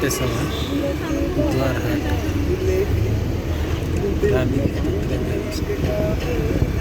वाटते सगळं बुधवार हाट ग्रामीण तंत्रज्ञान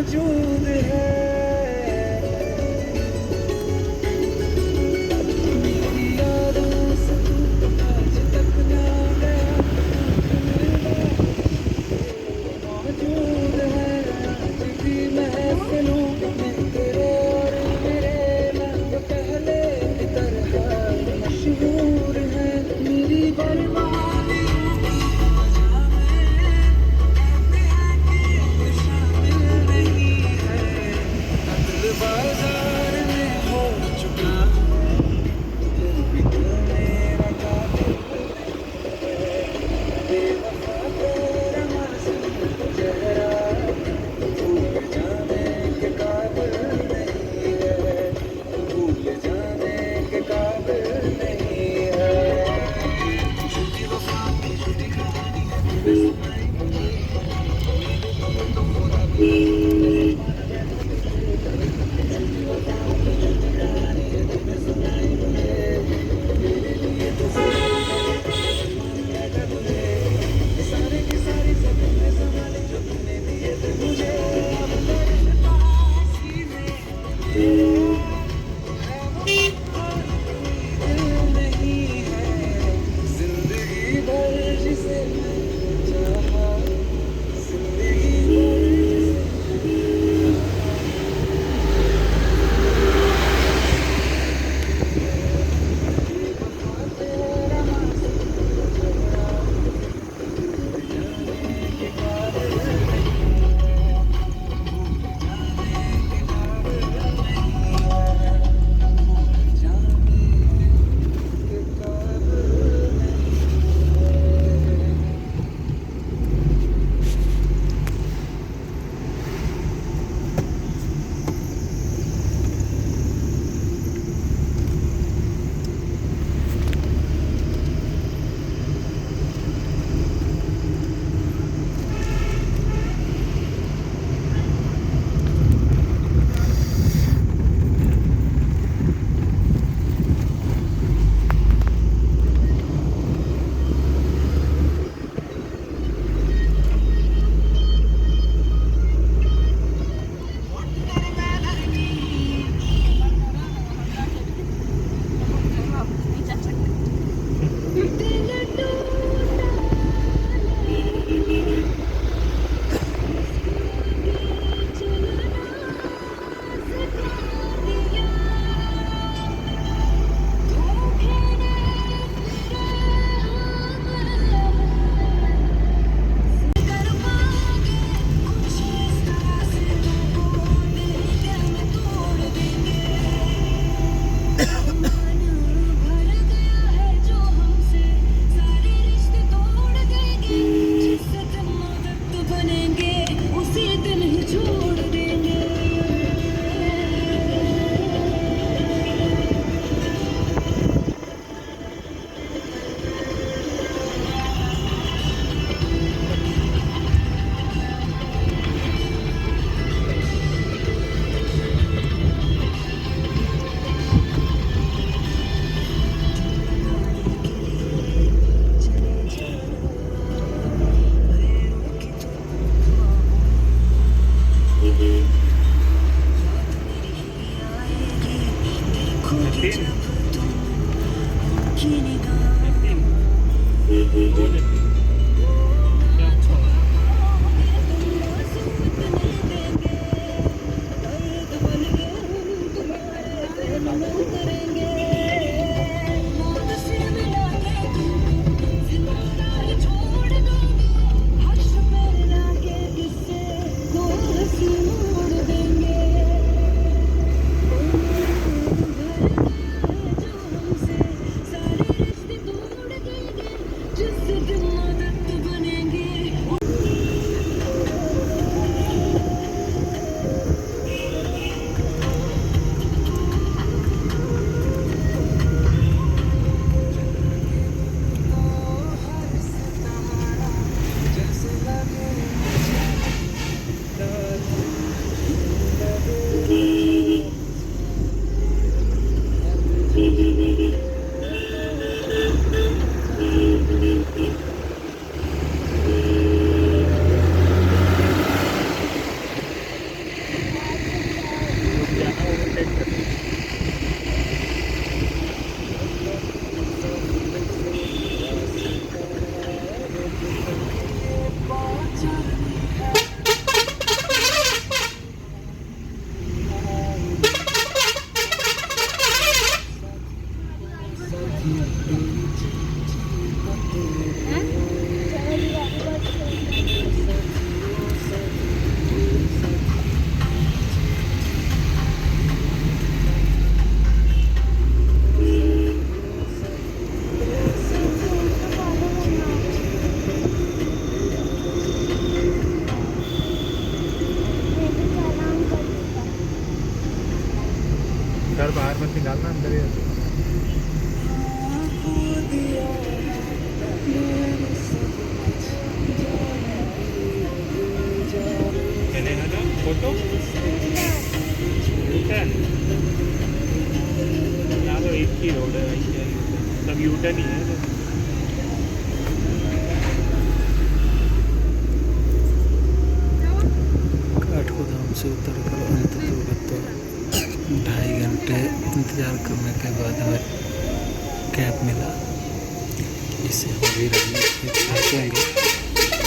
मौजूद है मेरी यादों से तू आज तक ना गया मौजूद है आज भी महफिलों में तेरे और मेरे नाम पहले की तरह मशहूर है मेरी बर्बादी बाजार में हो चुका फिर भी तू मेरा कातिल बेवफा तेरा मासूम चेहरा भूल जाने के काबिल नहीं है भूल जाने के काबिल नहीं है झूठी वफा की झूठी कहानी है तूने सुनाई तो खुदा भी घर बाहर मत निकालना, अंदर ही चलेगा ना फोटो। यहाँ तो एक ही रोड है, सब यूटर्न ही है। काठगोदाम से उतर कर अंततः 2.5 घंटे इंतज़ार करने के बाद हमें कैब मिला, जिससे हम अभी रानीखेत पहुँचेंगे।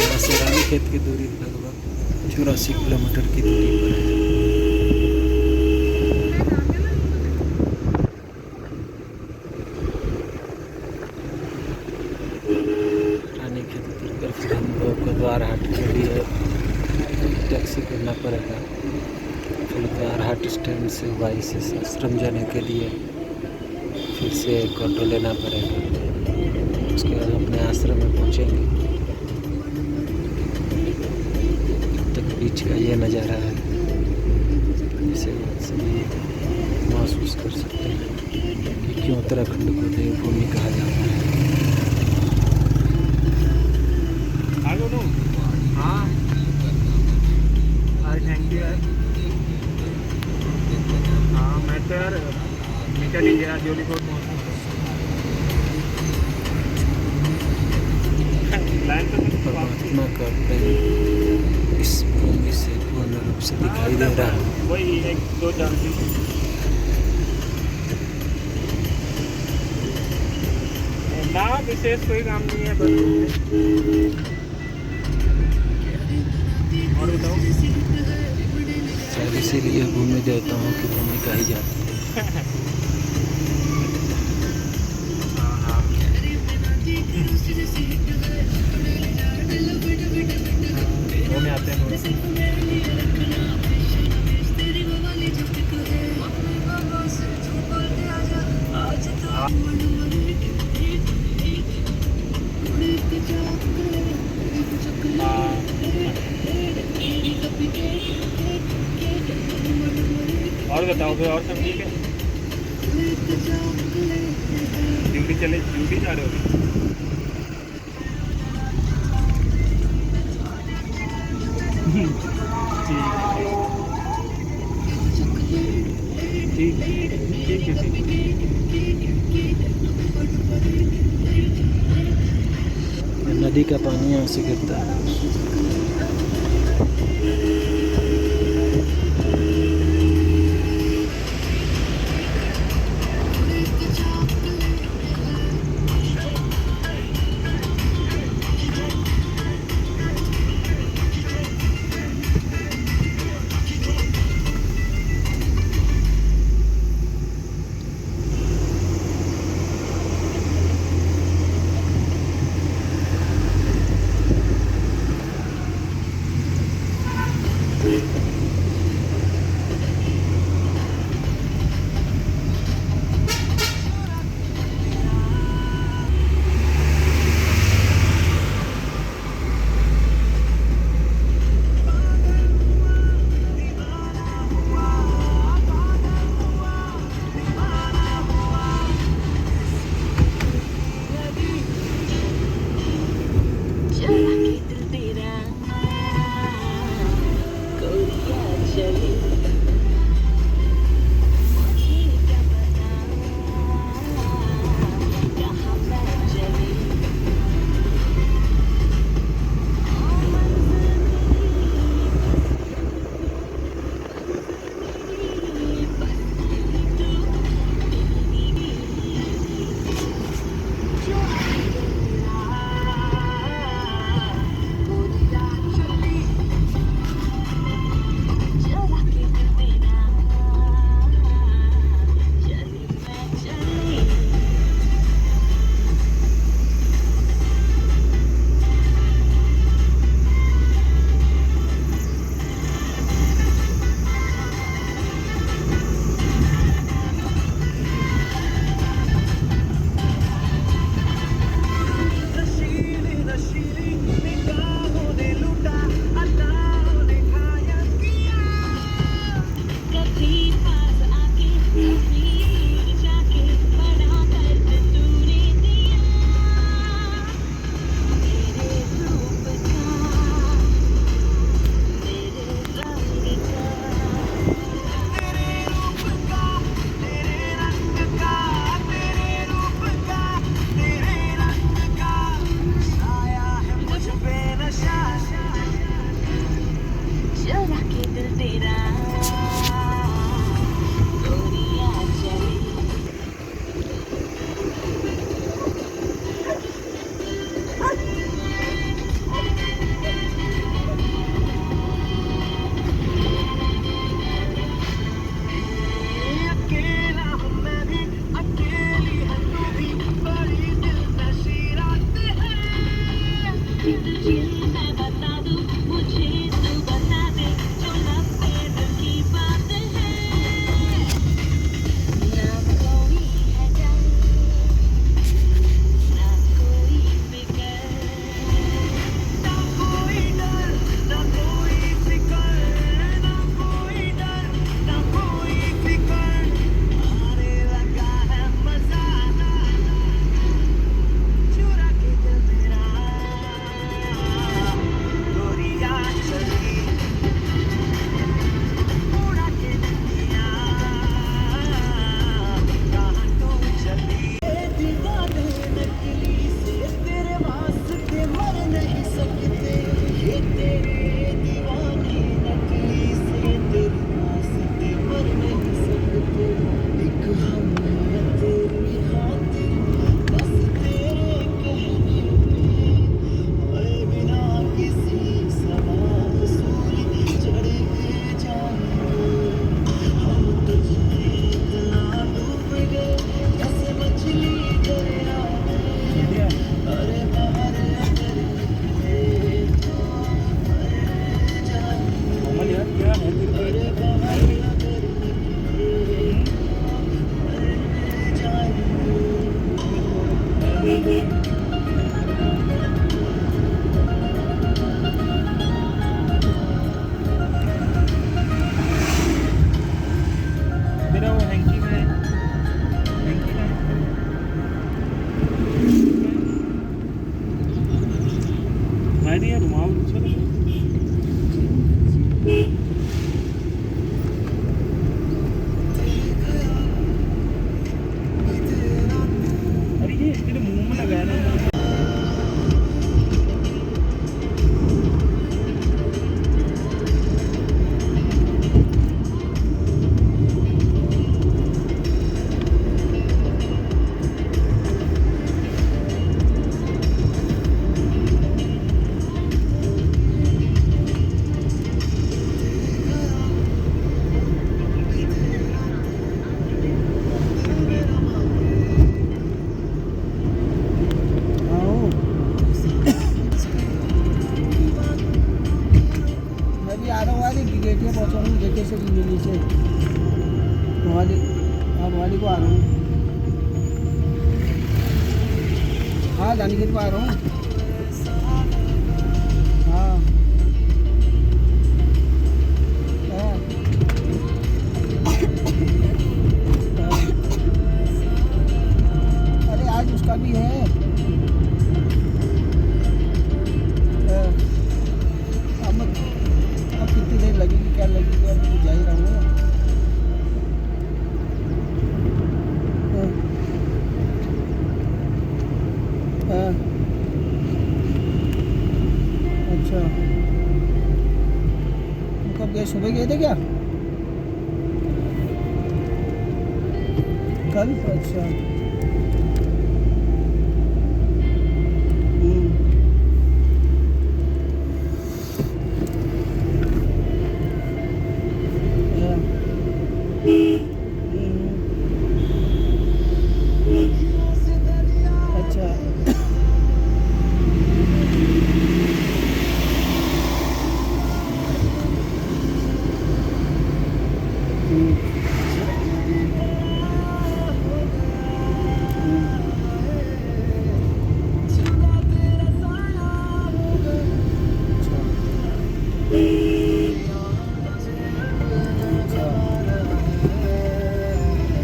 यहाँ से रानीखेत की दूरी लगभग 84 किलोमीटर की दूरी पर है। रानीखेत उतर कर फिर हम लोग को द्वारहाट के लिए टैक्सी करना पड़ेगा। फिर द्वारहाट स्टैंड से वाईएसएस आश्रम जाने के लिए फिर से एक ऑटो लेना पड़ेगा। उसके बाद अपने आश्रम में पहुंचेंगे। तब तक बीच का ये नज़ारा है, इसे सभी महसूस कर सकते हैं कि क्यों उत्तराखंड को देवभूमि कहा जाता है। हाँ, थैंक यू यार। हाँ, मैं तो यार निकल ही गया जोलीकोट परमात्मा का प्रेम इस भूमि से पूर्ण रूप से दिखाई दे रहा है। वही एक दो जानती ना, विशेष कोई काम नहीं है बस। और बताओ, शायद इसीलिए भूमि देवताओं की भूमिका ही जाती है। वो में आते हैं और बताओ फिर, और सब ठीक है? ड्यूटी जा रहे हो? ठीक है। नदी का पानी यहाँ से गिरता है। मेरा वो हैंकी में है, हैंकी में मैं नहीं रुमाल चलो अरे ये तेरे मुंह में लगाया ना से दिल्ली से मोहाली, हाँ मोहाली को आ रहा हूँ। हाँ जानीखेत को आ रहा हूँ। हाँ हाँ अरे आज उसका भी है। अब कितनी देर लगेगी, क्या लगेगी, अब तो जा ही रहा हूँ। अच्छा कब गए, सुबह गए थे क्या कल? अच्छा अच्छा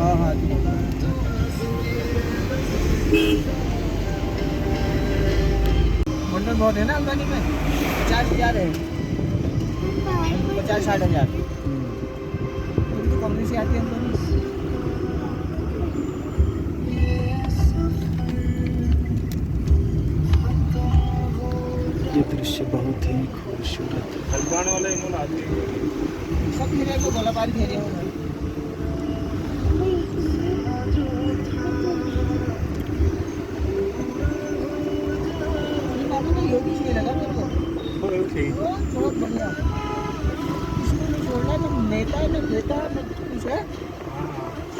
हाँ हाँ बंडल बहुत है ना अम्बानी में, 50,000 है, 50-60 हज़ार तो कंपनी से आती है अम्बानी। ये दृश्य बहुत ही खूबसूरत है। हल्द्वानी वाले इन्होंने आदमी सब मेरे को गोला पारी खेले हैं। योगी सही लगा मेरे को, बहुत बढ़िया। इसको नहीं छोड़ना, न नेता न नेता न कुछ है,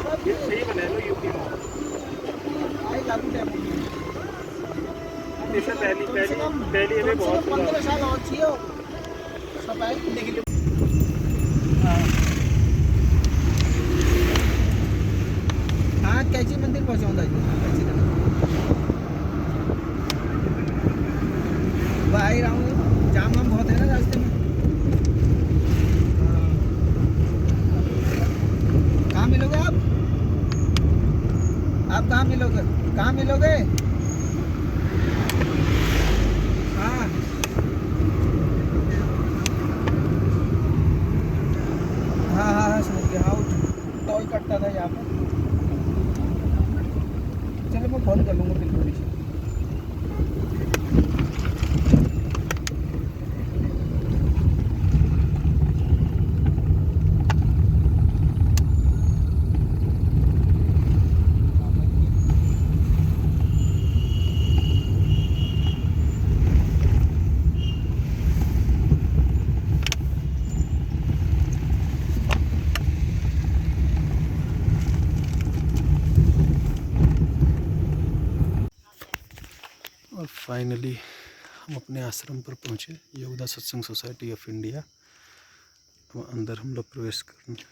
सब ये सही बने लो यूपी में आई लागू टाइम इससे पहली कम से कम पहली हमें बहुत 15 साल और चाहिए हो सफाई करने के लिए। हाँ कैची मंदिर पहुँचाऊंगा जी कैची का भाई रहा हूँ जाम वाम बहुत है ना रास्ते में। हाँ। कहाँ मिलोगे आप कहाँ मिलोगे हाँ हाँ हाँ हाँ समझ गया। हाँ टोल कटता था यहाँ पर। चलो मैं फ़ोन कर लूँगा बिल्कुल ही। और फाइनली हम अपने आश्रम पर पहुँचे, योगदा सत्संग सोसाइटी ऑफ इंडिया। अब अंदर हम लोग प्रवेश करने।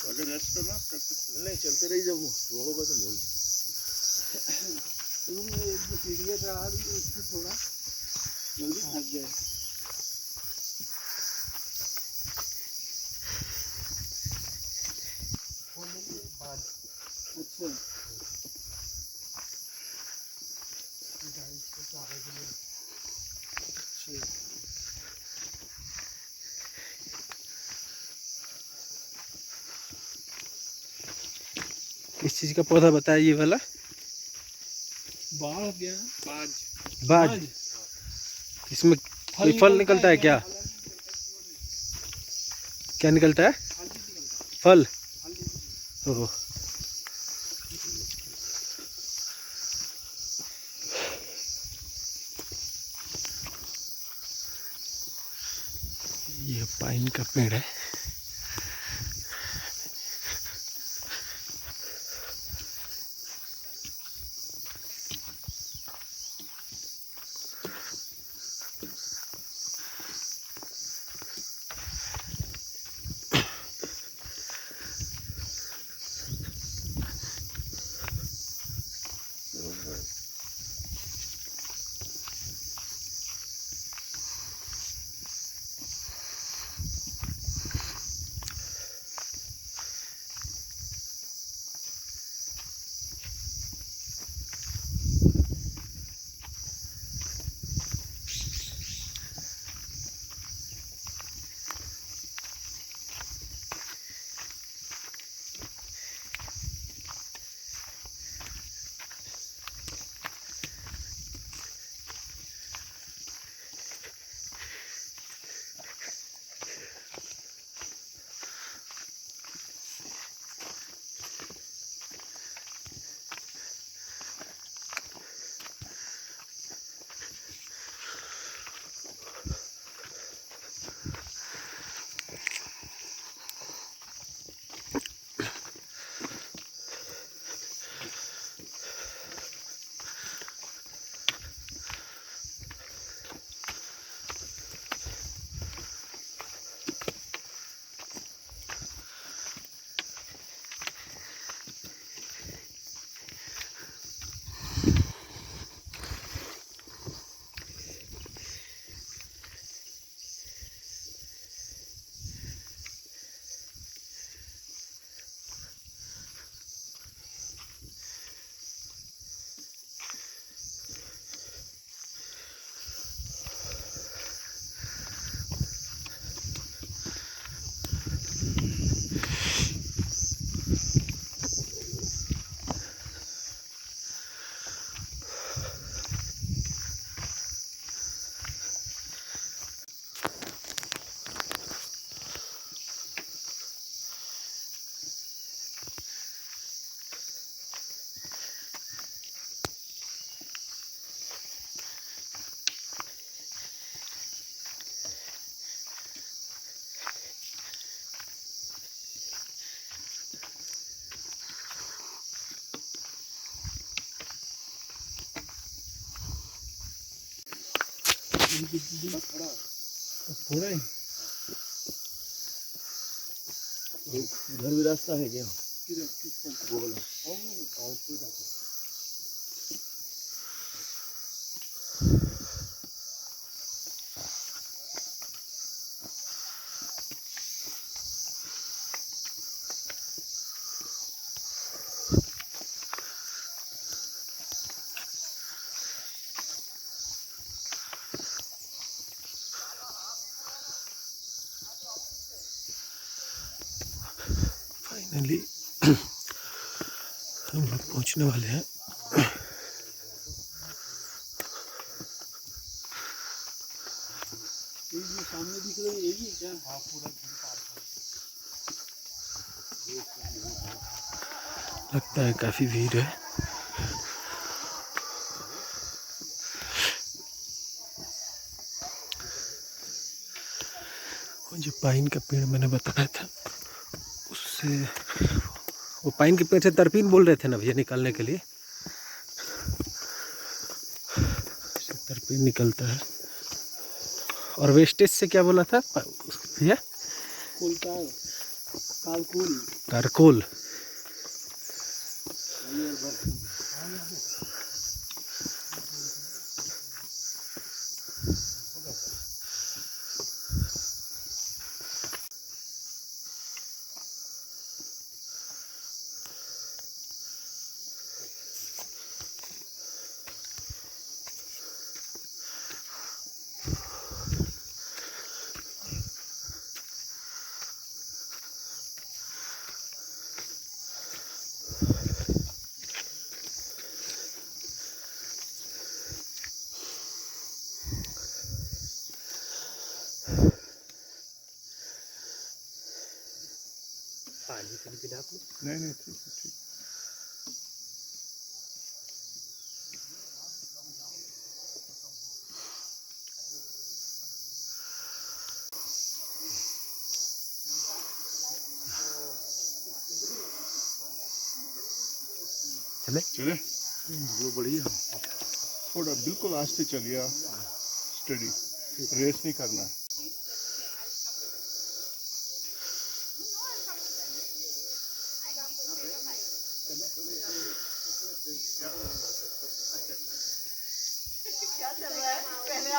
अगर रेस्ट करना कर सकते नहीं चलते रही, जब वो होगा तो बोल। एक जो सीढ़ियाँ चढ़ा दी उसको थोड़ा जल्दी थक गए। अच्छा किस चीज़ का पौधा बताया ये वाला? बाढ़ हो गया। बाज। इसमें कोई फल निकलता है क्या? क्या निकलता है? फल। ओह ये पाइन का पेड़ है। थोड़ा ही उधर भी रास्ता है क्या? वो वाला। फाइनली हम लोग पहुंचने वाले हैं। सामने दिख रही है यही है क्या? हाँ पूरा लगता है काफ़ी भीड़ है। वो जो पाइन का पेड़ मैंने बताया था उससे, वो पाइन के पेड़ से तरपीन बोल रहे थे ना भैया निकालने के लिए, तरपीन निकलता है। और वेस्टेज से क्या बोला था भैया? कारकोल। कारकोल। नहीं नहीं ठीक है ठीक। चले वो बढ़िया। थोड़ा बिल्कुल आस्ते चलिए, स्टडी, रेस नहीं करना है।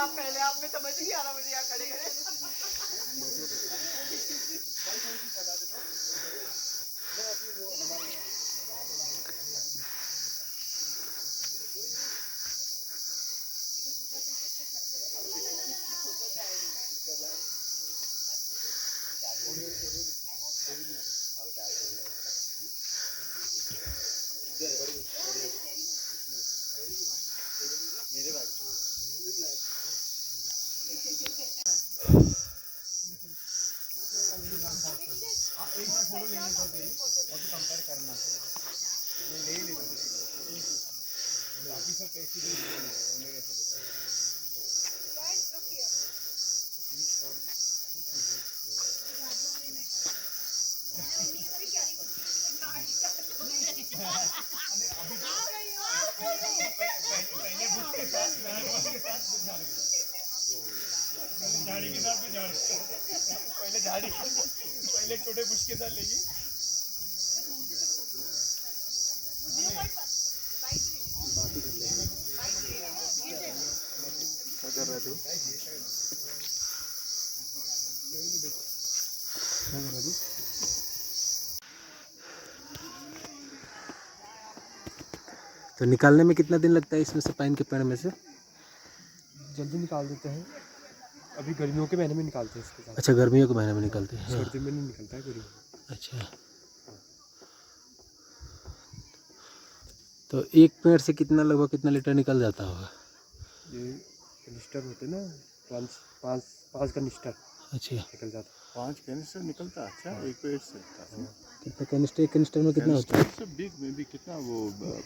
पहले आप में समझ नहीं आ रहा मुझे यहाँ खड़े खड़े। झाड़ी के साथ में झाड़ पहले झाड़ी पहले छोटे बुश के साथ लेगी। क्या कर रहे थे? तो निकालने में कितना दिन लगता है इसमें से, पाइन के पेड़ में से? जल्दी निकाल देते हैं, अभी गर्मियों के महीने में निकालते हैं इसके साथ। अच्छा, गर्मियों के महीने में निकलते हैं। हाँ। सर्दी में नहीं निकलता है गर्मी में। अच्छा, तो एक पेड़ से कितना, लगभग कितना लीटर निकल जाता होगा? ये कनिस्टर होते ना, पाँच कनिस्टर अच्छा, निकल जाता 5 कैनिस्टर निकलता। अच्छा, एक पेड़ से कितना कैनिस्टर, एक कैनिस्टर में कितना होता है? कैनिस्टर से बिग में भी कितना वो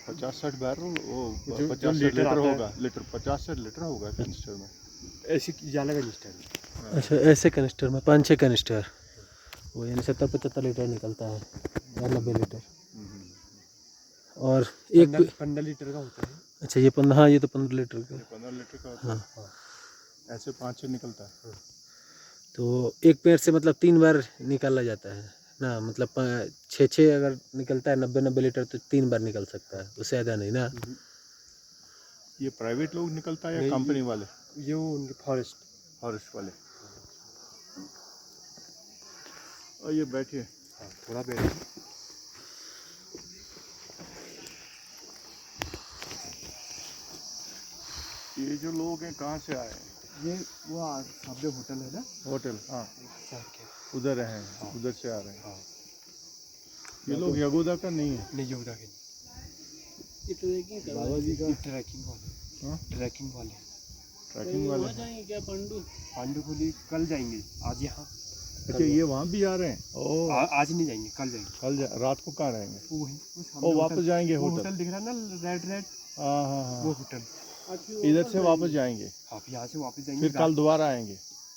50-60 बैरल, वो जो 50 लीटर लीटर आता है। होगा, लीटर 50-60 लीटर होगा कैनिस्टर में। ऐसी ज़्यादा कनिस्टर। अच्छा, ऐसे कैनिस्टर में 5-6 कैनिस्टर, वो यानी 70-75 लीटर निकलता है या 90 लीटर। और एक 15 लीटर का होता है। अच्छा, ये 15, हाँ ये तो 15 लीटर का। 15 लीटर का होता है। हाँ, ऐसे 5-6 निकलता है। तो एक पेड़ से मतलब 3 बार निकाला जाता है ना, मतलब 6-6 अगर निकलता है 90-90 लीटर तो 3 बार निकल सकता है, उससे ज़्यादा नहीं ना। ये प्राइवेट लोग निकलता है या कंपनी वाले? ये वो उनके फॉरेस्ट वाले। और ये बैठिए। थोड़ा बैठ। ये जो लोग हैं कहाँ से आए हैं? ये वो सामने होटल है ना, होटल, हाँ के उधर हैं, उधर से आ रहे हैं। ये लोग यगोदा का नहीं है? नहीं योगदा के बाबा जी का ट्रैकिंग वाले, हाँ? ट्रैकिंग वाले ट्रैकिंग वाले। जाएंगे क्या पांडु को लिए कल जाएंगे, आज यहाँ अच्छा, ये वहाँ भी जा रहे हैं? ओह, आज नहीं जाएंगे, कल जाएंगे। रात को कहाँ रहेंगे? वो वहीं वो सामने ओ, वापस होटल- जाएंगे वो होटल? होटल दिख रहा है ना, रेड हाँ हाँ वो हाँ, होटल। इधर से वापस जाएंगे, आप यहाँ से वापस जाएंगे, फिर कल दोबारा आएंगे?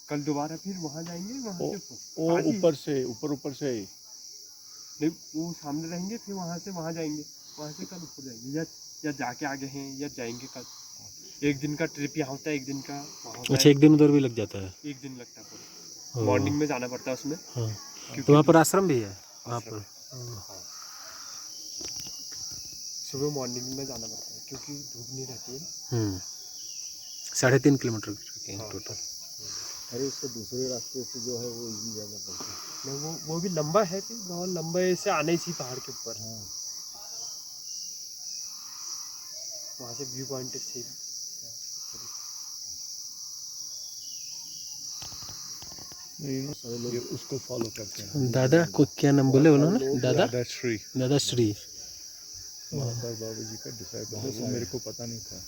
कल दोबारा फिर वहाँ जाएंगे, वहाँ ओ, से ओ आज ही- ऊपर से ऊपर से ही। नहीं, वो सामने रहेंगे, फिर वहाँ से वहाँ जाएंगे, वहाँ से कल ऊपर जाएंगे, या जाके आगे हैं या जाएंगे कल। एक दिन का ट्रिप यहाँ होता है, एक दिन का वहाँ होता अच्छा, है, 1 दिन उधर भी लग जाता है। 1 दिन लगता है पूरा। मॉर्निंग में जाना पड़ता है उसमें, हाँ, क्योंकि तो वहाँ पर आश्रम भी है वहाँ पर? सुबह मॉर्निंग में जाना पड़ता है क्योंकि धूप नहीं रहती है। 3.5 किलोमीटर की टोटल। अरे इससे दूसरे रास्ते से जो है वो इजी ज़्यादा पड़ता है। नहीं, वो भी लंबा है कि बहुत लंबे से आने ही पहाड़ के ऊपर। हाँ वहाँ से व्यू पॉइंट से ये उसको फॉलो करते हैं। दादा को क्या नाम बोले उन्होंने? दादा दादाश्री, दादाश्री। महात्मा बाबा जी का डिसाइपल है, वो मेरे को पता नहीं था।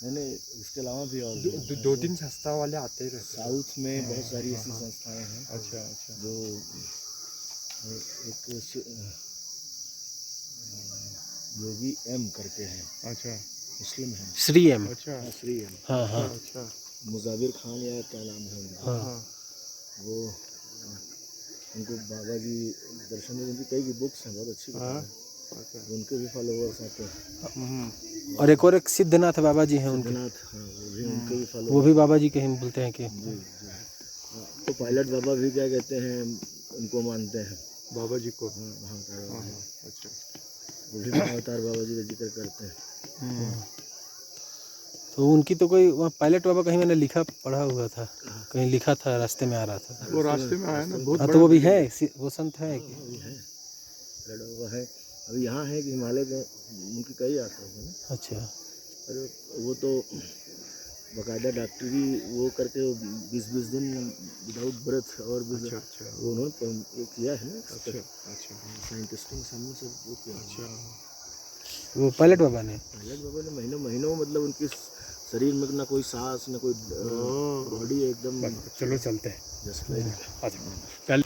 नहीं, इसके अलावा भी और दो तीन संस्था वाले आते ही रहते हैं। साउथ में बहुत सारी ऐसी संस्थाएं हैं अच्छा अच्छा। जो एक योगी एम करके हैं, अच्छा मुस्लिम हैं। श्री एम। अच्छा हाँ, श्री एम, हाँ हाँ अच्छा। मुजाबिर खान या क्या नाम है उनका, हाँ। वो उनको बाबा जी दर्शन में, उनकी कई बुक्स हैं बहुत अच्छी किताब है, उनके भी फॉलोवर्स आते हैं। और एक सिद्धनाथ बाबा जी हैं उनके, जगन्नाथ, हाँ वो भी उनके भी वो फॉलोवर्स। भी बाबा जी के ही बोलते हैं कि जी जी, हाँ, तो पायलट बाबा भी क्या कहते हैं, उनको मानते हैं बाबा जी को। हाँ, महाअवतार बाबा जी। अच्छा, वो भी महाअवतार बाबा जी का जिक्र करते हैं। तो उनकी तो कोई वहाँ पायलट बाबा कहीं मैंने लिखा पढ़ा हुआ था, कहीं लिखा था, रास्ते में आ रहा था। वो रास्ते में आया ना, बहुत हाँ, बड़ा तो वो भी है, वो संत है कि? वो है पायलट बाबा है। अभी यहाँ है कि हिमालय के उनके कई आश्रम हैं ना। अच्छा। अरे वो तो बाकायदा डॉक्टरी वो करके 20-20 दिन विदाउट ब्रेथ और अच्छा अच्छा वो उन्होंने ये किया है ना, अच्छा अच्छा साइंटिस्टों के सामने सब वो किया है। अच्छा। वो पायलट बाबा ने? पायलट बाबा ने महीनों महीनों मतलब उनकी शरीर में ना कोई सांस ना कोई बॉडी एकदम चलो चलते हैं। Just like. पहले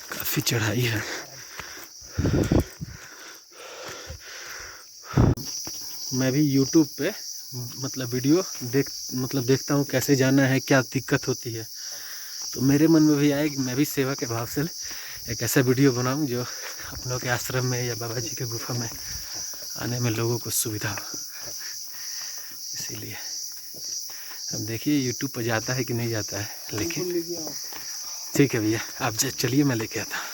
काफ़ी चढ़ाई है। मैं भी YouTube पे मतलब वीडियो देखता हूँ कैसे जाना है, क्या दिक्कत होती है, तो मेरे मन में भी आया कि मैं भी सेवा के भाव से एक ऐसा वीडियो बनाऊँ जो अपनों के आश्रम में या बाबा जी के गुफा में आने में लोगों को सुविधा हो। इसीलिए अब देखिए YouTube पर जाता है कि नहीं जाता है, लेकिन ठीक है भैया, आप चलिए मैं लेके आता हूँ।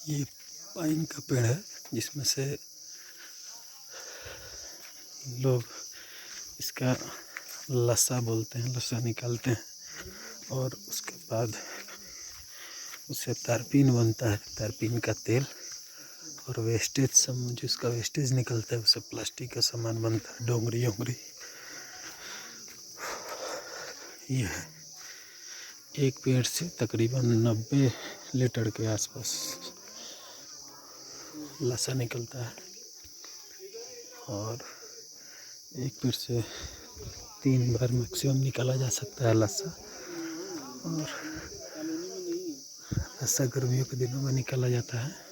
ये पाइन का पेड़ है जिसमें से लोग इसका लस्सा बोलते हैं, लस्सा निकालते हैं और उसके बाद उससे तारपीन बनता है, तारपीन का तेल, और वेस्टेज सब जिसका वेस्टेज निकलता है उससे प्लास्टिक का सामान बनता है, डोंगरी ओंगरी। ये है एक पेड़ से तकरीबन 90 लीटर के आसपास लस्सा निकलता है और एक पेड़ से 3 बार मैक्सिमम निकाला जा सकता है लस्सा। और ऐसा गर्मियों के दिनों में निकाला जाता है।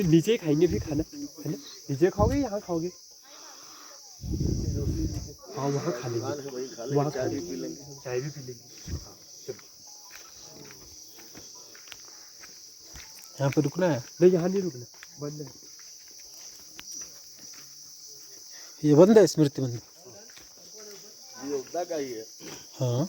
नीचे ही खाएंगे फिर खाना, है ना? नीचे खाओगे यहाँ खाओगे? हाँ वहाँ खा लेंगे, वहाँ चाय भी पी लेंगे। यहाँ पे रुकना है? नहीं यहाँ नहीं रुकना, बंद है। ये बंद है, स्मृति मंदिर? योगदा का ही है। हाँ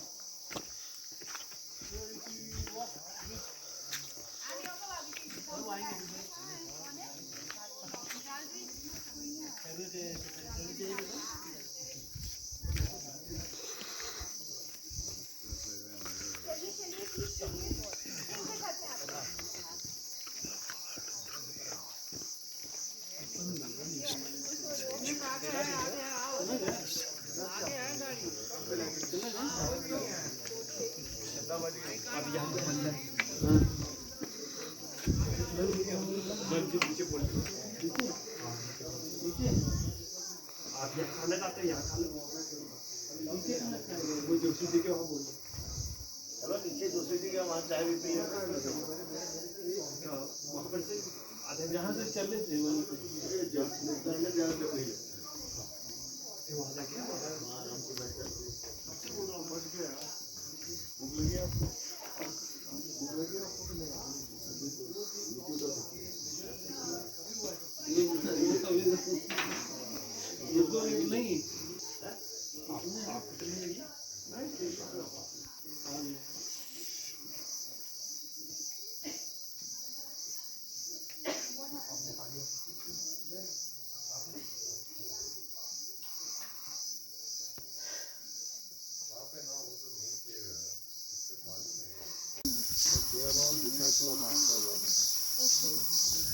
आप यहाँ खाना चाहते हो यहाँ खा लो, वो जोशी जी के वहाँ बोलो। चलो नीचे दूसरी जगह वहाँ चाय भी पी वहाँ पर से आधे जहाँ से चले थे वहीं पे वहाँ जाके आराम से बैठ कर नहीं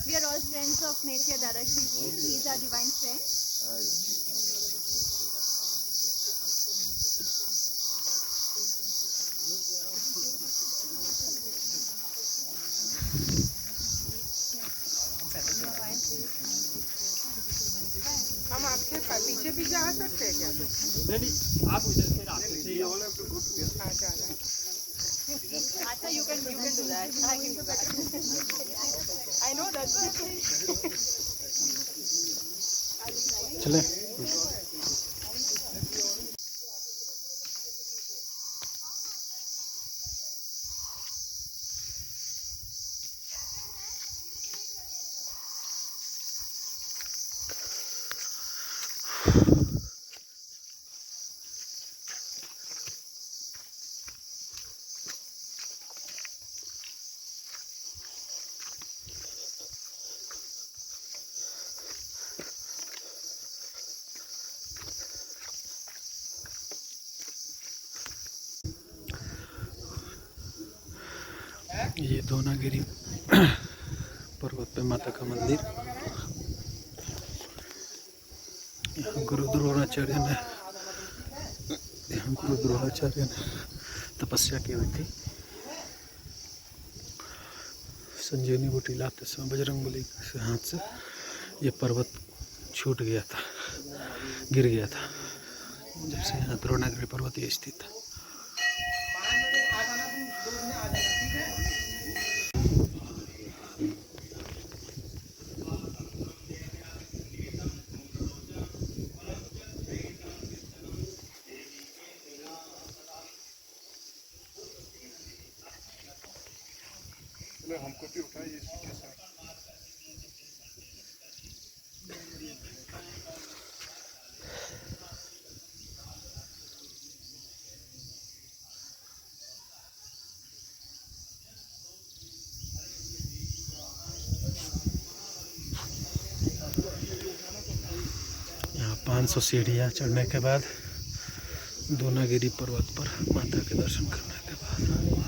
We are all friends of nature, Darashri ji. He is our divine friend. हम आपके पीछे पीछे आ सकते हैं क्या? नहीं आप उधर से रास्ते से ही आओ। Acha, you can do that. I can do that. I know that. चले। ये दोनागिरी पर्वत पे माता का मंदिर। यहाँ गुरु द्रोणाचार्य ने तपस्या की हुई थी। संजीवनी बूटी लाते समय बजरंगबली के हाथ से ये पर्वत छूट गया था, गिर गया था, जब से यहाँ द्रोणागिरी पर्वत ये स्थित है। हमको भी उठाइए इसके साथ। 500 सीढ़ियाँ चढ़ने के बाद दूनागिरी पर्वत पर माता के दर्शन करने के बाद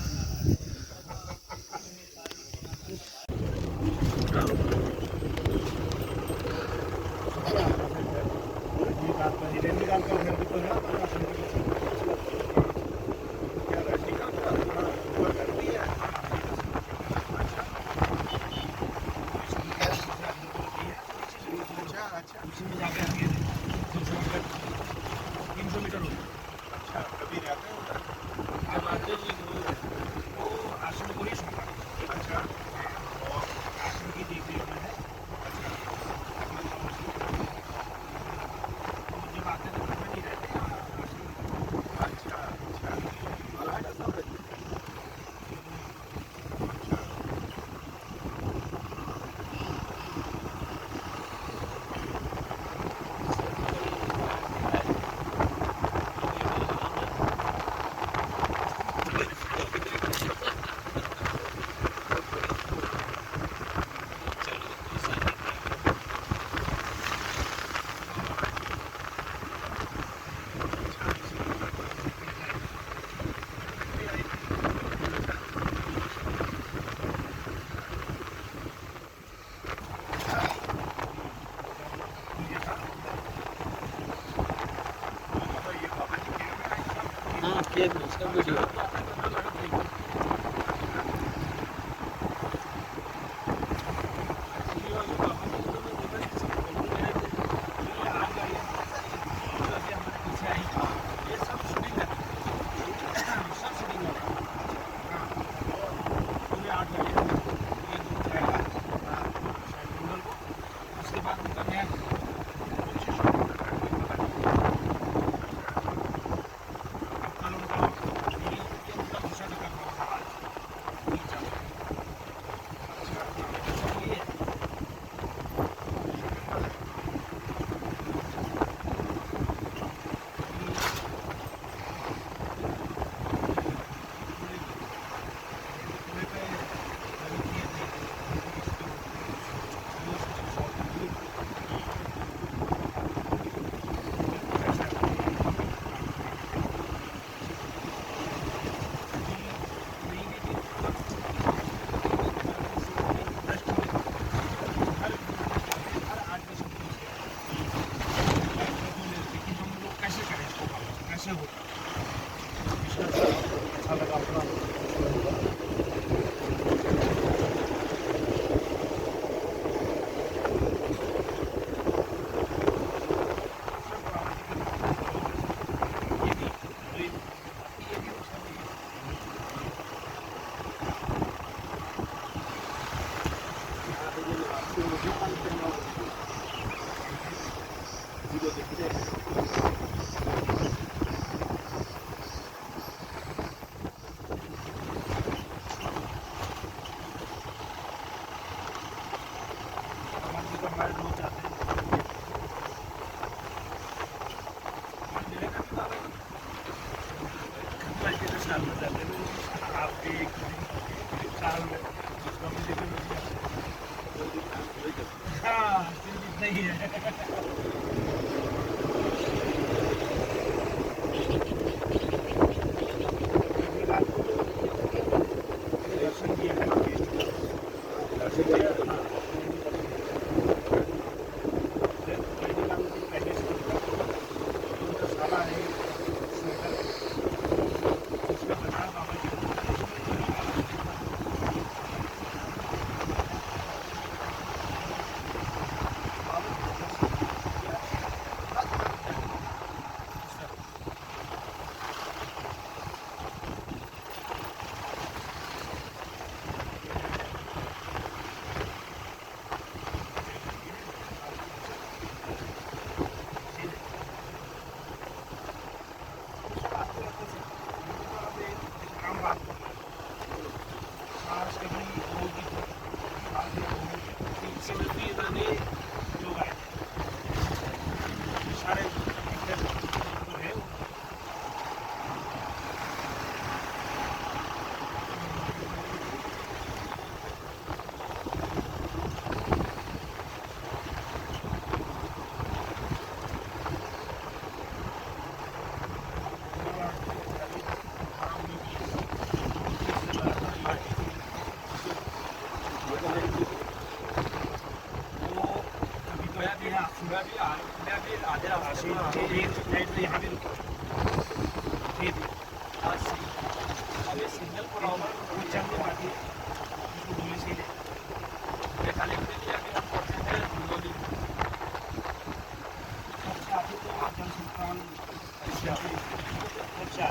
आधे रास्ते में लाइट तो यहाँ भी रुकी फिर अब ये सिग्नल प्रॉब्लम ऊंचा में बाकी इसको बोले से ये खाली के लिए अभी हम पहुंचे हैं हिंगोली सबसे आगे तो आजम सुल्तान अच्छा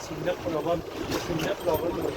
सिग्नल प्रॉब्लम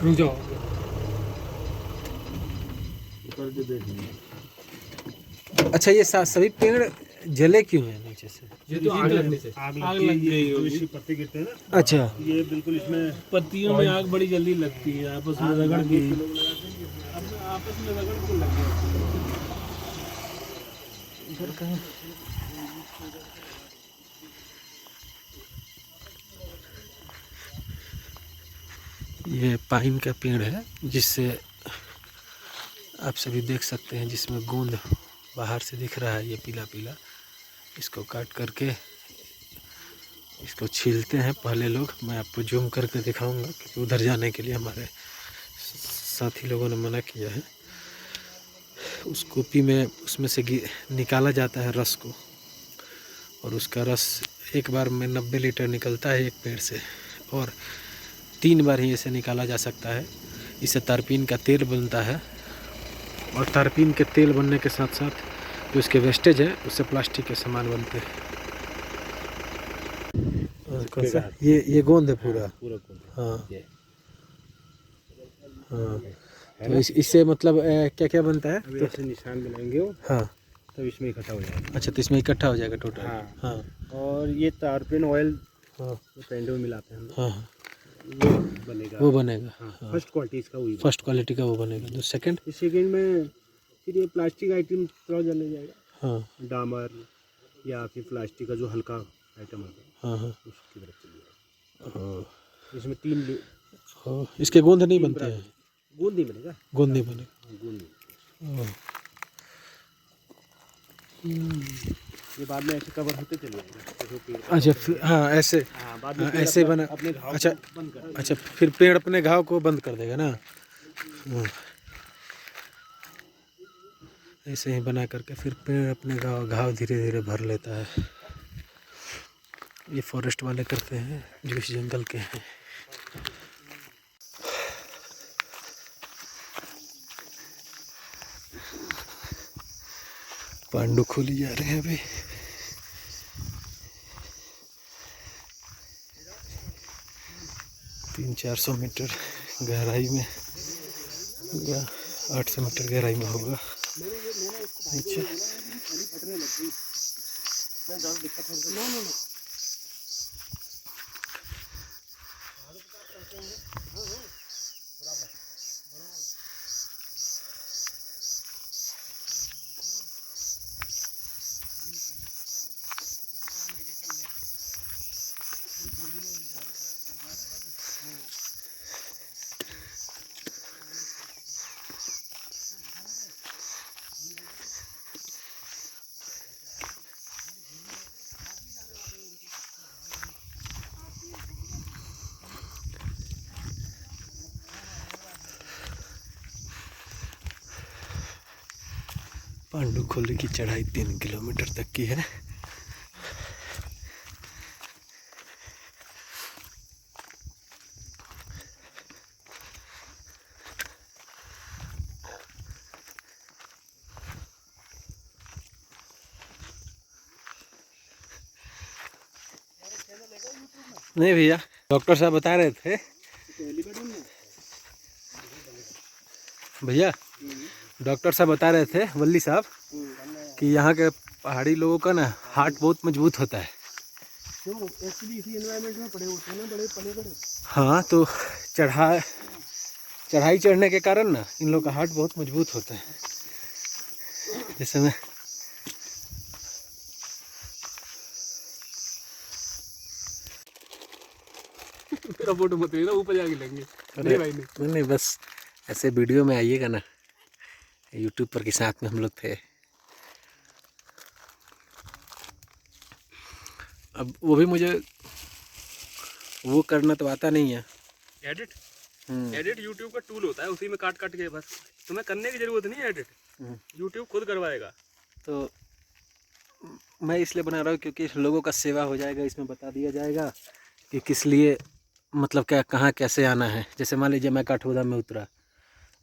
रुक जाओ। करके देखेंगे। अच्छा ये सभी पेड़ जले क्यों हैं नीचे से? ये तो आग लगने से आग लग गई होगी। पत्ते गिरते हैं ना, अच्छा ये बिल्कुल इसमें पत्तियों में आग बड़ी जल्दी लगती है, आपस में रगड़ के आपस में रगड़ के लग गया। इधर कहीं ये पाइन का पेड़ है जिससे आप सभी देख सकते हैं, जिसमें गोंद बाहर से दिख रहा है, ये पीला पीला। इसको काट करके इसको छीलते हैं पहले लोग। मैं आपको जूम करके दिखाऊंगा क्योंकि उधर जाने के लिए हमारे साथी लोगों ने मना किया है। उस कॉपी में उसमें से निकाला जाता है रस को, और उसका रस एक बार में 90 लीटर निकलता है एक पेड़ से, और 3 बार ही इसे निकाला जा सकता है। इससे तारपीन का तेल बनता है, और तारपीन के तेल बनने के साथ साथ जो इसके वेस्टेज है उससे प्लास्टिक के सामान बनते हैं। कौन सा? ये गोंद है पूरा। हाँ हाँ। तो इससे मतलब क्या क्या बनता है? तो ऐसे निशान बनाएंगे वो, हाँ तब इसमें इकट्ठा हो जाएगा। अच्छा, तो इसमें इकट्ठा हो जाएगा टोटल। हाँ हाँ और ये तारपीन ऑयल हाँ पेंडो में मिलाते हैं हम, हाँ वो बनेगा। वो बनेगा। हाँ, फर्स्ट क्वालिटी इसका वही। फर्स्ट क्वालिटी का वो बनेगा। तो सेकंड सेकंड में फिर ये प्लास्टिक आइटम थोड़ा जलने जाएगा। हाँ डामर या फिर प्लास्टिक का जो हल्का आइटम होता है हाँ हाँ। उसकी तरफ चलिए। इसमें 3 इसके गोंद नहीं बनते हैं? गोंद नहीं बनेगा। गोंद नहीं बनेगा। गोंद नहीं। ये बाद में ऐसे कवर होते चले जाएंगे। अच्छा फिर हाँ ऐसे, हाँ, बाद में ऐसे बना। अपने घाव अच्छा को बंद कर। अच्छा, फिर पेड़ अपने घाव को बंद कर देगा ना। ऐसे ही बना करके फिर पेड़ अपने घाव धीरे धीरे भर लेता है। ये फॉरेस्ट वाले करते हैं जो इस जंगल के हैं। पांडु खोली जा रहे हैं अभी। तीन 400 मीटर गहराई में या 800 मीटर गहराई में होगा। अच्छा पांडु खोली की चढ़ाई 3 किलोमीटर तक की है। नहीं भैया, डॉक्टर साहब बता रहे थे भैया, डॉक्टर साहब बता रहे थे वल्ली साहब कि यहाँ के पहाड़ी लोगों का ना हार्ट बहुत मजबूत होता है। एक्चुअली इसी एनवायरनमेंट में पड़े होते हैं ना, बड़े। हाँ, तो चढ़ाई चढ़ने के कारण ना इन लोग का हार्ट बहुत मजबूत होता है। जैसे मैं तेरा फोटो मत लेना, ऊपर जाके लेंगे। नहीं भाई नहीं। नहीं, बस ऐसे वीडियो में आइएगा ना, यूट्यूब पर के साथ में हम लोग थे। अब वो भी मुझे वो करना तो आता नहीं है। एडिट यूट्यूब का टूल होता है, उसी में काट के बस तुम्हें करने की जरूरत नहीं है। एडिट यूट्यूब खुद करवाएगा। तो मैं इसलिए बना रहा हूँ क्योंकि लोगों का सेवा हो जाएगा, इसमें बता दिया जाएगा कि किस लिए, मतलब क्या, कहाँ कैसे आना है। जैसे मान लीजिए मैं काठगोदाम में उतरा,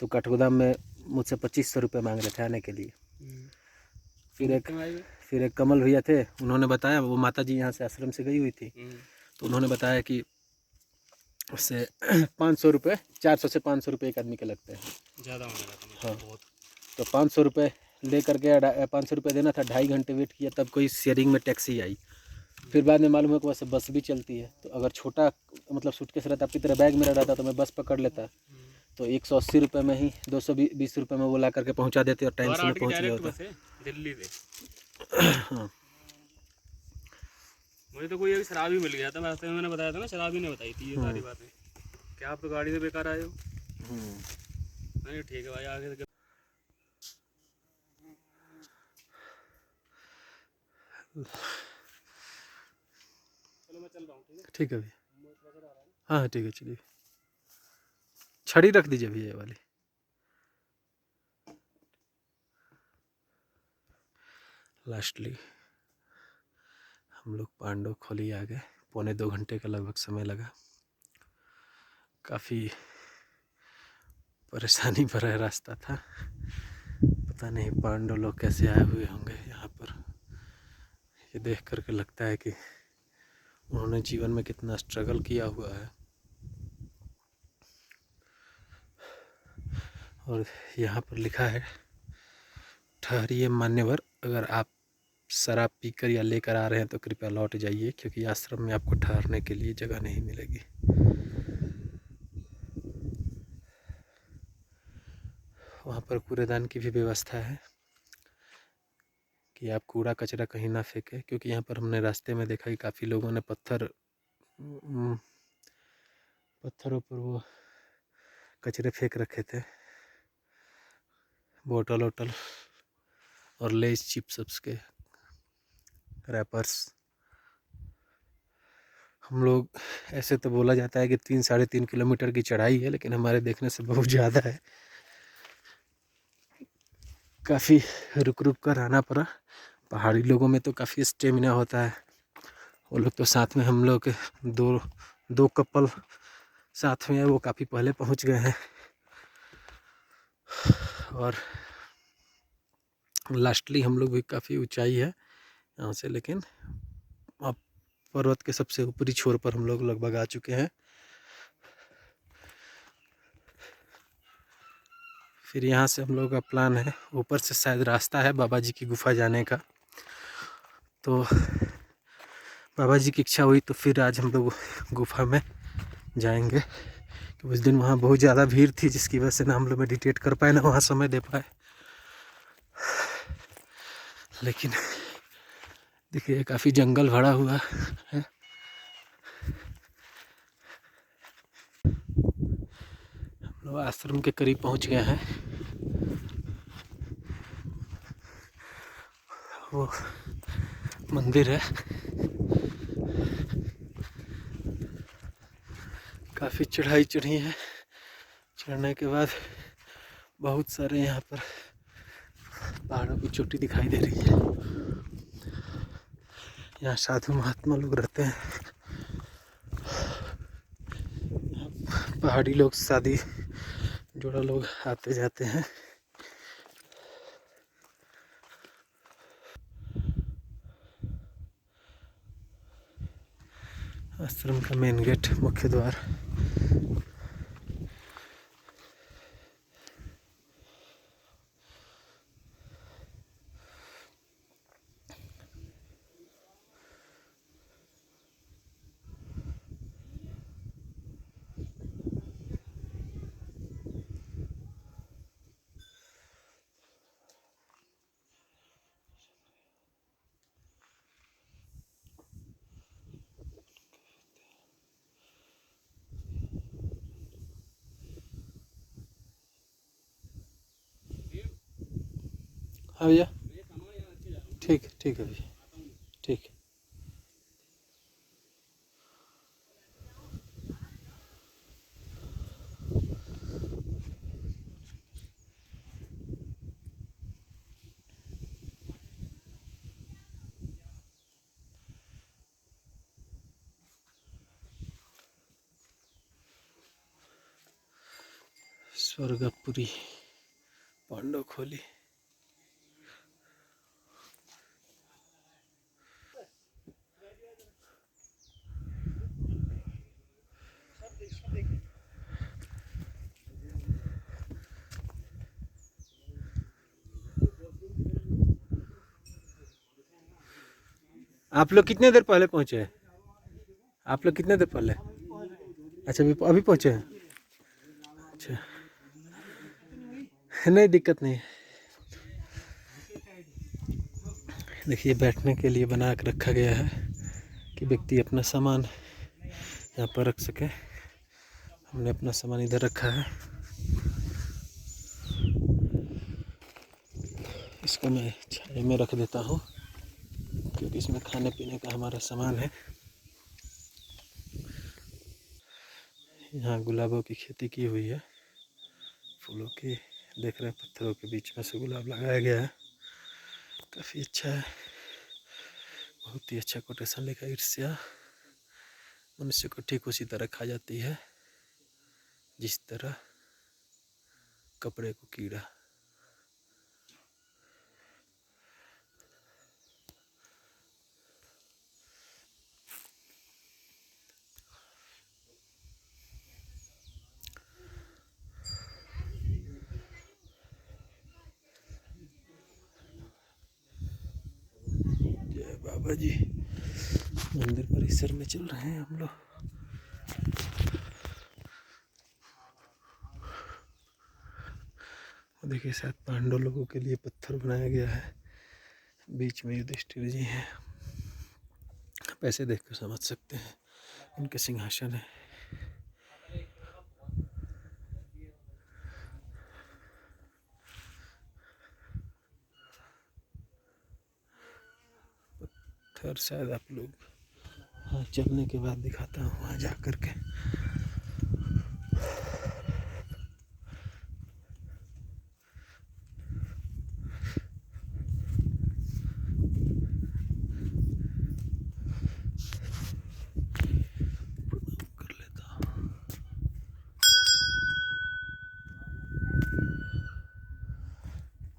तो काठगोदाम में मुझसे 2500 रुपये मांग रहे थे आने के लिए। फिर एक कमल भैया थे, उन्होंने बताया, वो माता जी यहाँ से आश्रम से गई हुई थी, तो उन्होंने बताया कि उससे 500 रुपये, 400 से 500 रुपये एक आदमी के लगते हैं। ज़्यादा होने लगा हाँ। बहुत। तो 500 रुपये ले करके 500 रुपये देना था, 2.5 घंटे वेट किया, तब कोई शेयरिंग में टैक्सी आई। फिर बाद में मालूम हुआ कि वैसे बस भी चलती है। तो अगर छोटा मतलब सूटकेस रहता, आपकी तरह बैग मेरा रहता, तो मैं बस पकड़ लेता। तो 180 रुपये में ही 220 रुपये में वो ला करके पहुंचा देते और टाइम से मैं पहुंच गया होता। बस है दिल्ली से। हाँ। मुझे तो कोई अभी शराब ही मिल गया था, रास्ते में मैंने बताया था ना, शराब ही ने बताई थी ये सारी बातें। क्या आप तो गाड़ी से बेकार आए हो? नहीं ठीक है भाई, आगे से चलो मैं चल रहा हूँ। ठीक है, ठीक है भैया। हाँ ठीक है, चलिए। छड़ी रख दीजिए भैया ये वाली। लास्टली हम लोग पांडव खोली आ गए। 1.25 घंटे का लगभग समय लगा। काफ़ी परेशानी भरा रास्ता था। पता नहीं पांडव लोग कैसे आए हुए होंगे यहाँ पर। ये देख करके लगता है कि उन्होंने जीवन में कितना स्ट्रगल किया हुआ है। और यहाँ पर लिखा है, ठहरिए मान्यवर, अगर आप शराब पीकर या लेकर आ रहे हैं तो कृपया लौट जाइए, क्योंकि आश्रम में आपको ठहरने के लिए जगह नहीं मिलेगी। वहाँ पर कूड़ेदान की भी व्यवस्था है कि आप कूड़ा कचरा कहीं ना फेंकें, क्योंकि यहाँ पर हमने रास्ते में देखा कि काफ़ी लोगों ने पत्थरों पर वो कचरे फेंक रखे थे, बोतल वोटल और लेस चिप्स के रैपर्स। हम लोग, ऐसे तो बोला जाता है कि 3-3.5 किलोमीटर की चढ़ाई है, लेकिन हमारे देखने से बहुत ज़्यादा है। काफ़ी रुक रुक कर आना पड़ा। पहाड़ी लोगों में तो काफ़ी स्टेमिना होता है। वो लोग तो साथ में, हम लोग दो कपल साथ में है, वो काफ़ी पहले पहुंच गए हैं। और लास्टली हम लोग भी, काफ़ी ऊंचाई है यहाँ से, लेकिन अब पर्वत के सबसे ऊपरी छोर पर हम लोग लगभग आ चुके हैं। फिर यहाँ से हम लोग का प्लान है, ऊपर से शायद रास्ता है बाबा जी की गुफा जाने का। तो बाबा जी की इच्छा हुई तो फिर आज हम लोग गुफा में जाएंगे। कि उस दिन वहाँ बहुत ज़्यादा भीड़ थी, जिसकी वजह से ना हम लोग मेडिटेट कर पाए, ना वहाँ समय दे पाए। लेकिन देखिए काफ़ी जंगल भरा हुआ है। हम लोग आश्रम के करीब पहुँच गए हैं। वो मंदिर है, काफ़ी चढ़ाई चढ़ी है। चढ़ने के बाद बहुत सारे यहाँ पर पहाड़ों की चोटी दिखाई दे रही है। यहाँ साधु महात्मा लोग रहते हैं। पहाड़ी लोग, शादी जोड़ा लोग आते जाते हैं। आश्रम का मेन गेट, मुख्य द्वार। हाँ भैया, ठीक है भैया, ठीक है। स्वर्गपुरी पांडव खोली। आप लोग कितने देर पहले पहुँचे हैं? आप लोग कितने देर पहले? अच्छा अभी पहुँचे हैं। अच्छा नहीं दिक्कत नहीं। देखिए बैठने के लिए बना के रखा गया है कि व्यक्ति अपना सामान यहाँ पर रख सके। हमने अपना सामान इधर रखा है। इसको मैं छाया में रख देता हूँ क्योंकि इसमें खाने पीने का हमारा सामान है। यहाँ गुलाबों की खेती की हुई है, फूलों की। देख रहे हैं पत्थरों के बीच में से गुलाब लगाया गया है। काफ़ी अच्छा है, बहुत ही अच्छा कोटेशन लिखा। ईर्ष्या मनुष्य को ठीक उसी तरह खा जाती है जिस तरह कपड़े को कीड़ा। जय बाबा जी। मंदिर परिसर में चल रहे हैं हम लोग। देखिए शायद पांडव लोगों के लिए पत्थर बनाया गया है। बीच में युधिष्ठिर जी हैं, आप ऐसे देख कर समझ सकते हैं। उनके सिंहासन है। पत्थर शायद आप लोग, हाँ चलने के बाद दिखाता हूँ वहाँ जा कर के।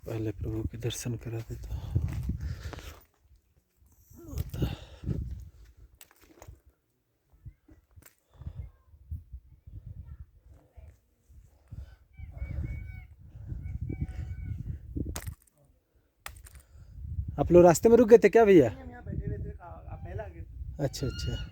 पहले प्रभु के दर्शन करा देता हूँ। आप लोग रास्ते में रुक गए थे क्या भैया? अच्छा अच्छा।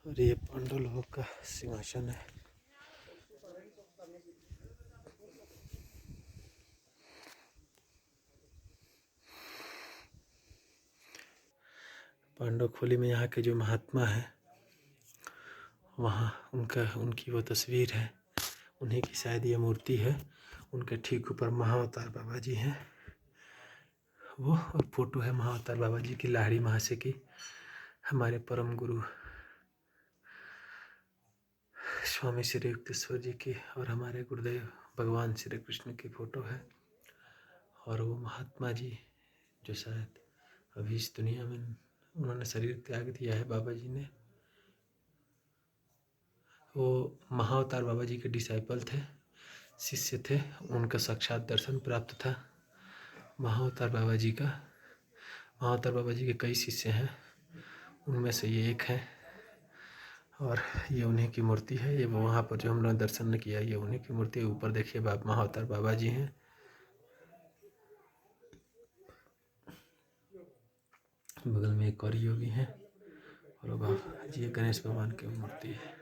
और ये पांडव लोगों का सिंहासन है। पांडव खोली में यहाँ के जो महात्मा है, वहाँ उनकी वो तस्वीर है। उन्हीं की शायद ये मूर्ति है। उनके ठीक ऊपर महाअवतार बाबा जी हैं वो, और फोटो है महाअवतार बाबा जी की, लाहिड़ी महाशय की, हमारे परम गुरु स्वामी श्री युक्तेश्वर जी की, और हमारे गुरुदेव भगवान श्री कृष्ण की फ़ोटो है। और वो महात्मा जी जो शायद अभी इस दुनिया में उन्होंने शरीर त्याग दिया है, बाबा जी ने, वो महाअवतार बाबा जी के डिसाइपल थे, शिष्य थे। उनका साक्षात दर्शन प्राप्त था महाअवतार बाबा जी का। महाअवतार बाबा जी के कई शिष्य हैं, उनमें से ये एक है। और ये उन्हीं की मूर्ति है। ये वहाँ पर जो हम लोगों ने दर्शन किया, ये उन्हीं की मूर्ति है। ऊपर देखिए महाअवतार बाबा जी हैं। बगल में एक और योगी है, और बाबा जी गणेश भगवान की मूर्ति है।